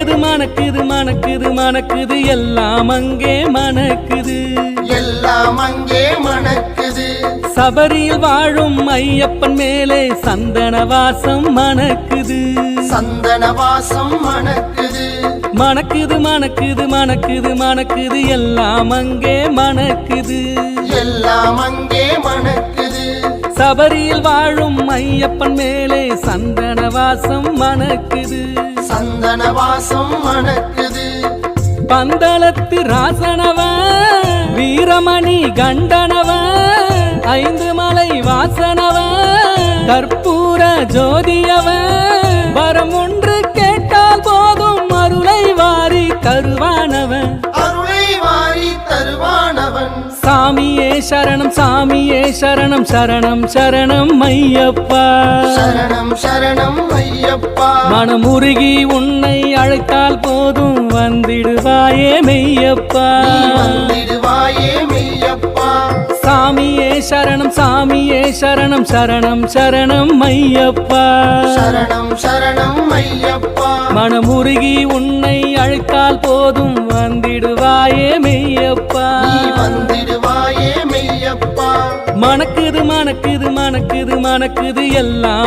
இது மணக்குது மணக்குது மணக்குது எல்லாம் அங்கே மணக்குது எல்லாம் அங்கே மணக்குது. சபரியில் வாழும் ஐயப்பன் மேலே சந்தன வாசம் மணக்குது சந்தன வாசம் மணக்குது. மணக்குது மணக்குது மணக்குது மணக்குது எல்லாம் அங்கே மணக்குது எல்லாம் அங்கே மணக்குது. சபரியில் வாழும் ஐயப்பன் மேலே சந்தன வாசம் மணக்குது சந்தன வாசம் மணக்குது. பந்தளத்து ராசனவ வீரமணி கண்டனவ ஐந்து மலை வாசனவ கற்பூர ஜோதியவ வரம் ஒன்று கேட்டால் போதும் அருளை வாரி தருவானவன் அருளை வாரி தருவானவன். சாமியே சரணம் சாமியே சரணம் சரணம் சரணம் ஐயப்பா சரணம் சரணம் ஐயப்பா. மனமுருகி உன்னை அழைத்தால் போதும் வந்திடுவாயே மெய்யப்பா நீ வந்திடுவாயே மெய்யப்பா. சாமியே சரணம் சாமியே சரணம் சரணம் சரணம் ஐயப்பா சரணம் சரணம் ஐயப்பா. மனமுருகி உன்னை அழைத்தால் போதும் வந்திடுவாயே மெய்யப்பா நீ வந்திடுவாயே மெய்யப்பா. மணக்குது மணக்குது மணக்குது மணக்குது எல்லாம்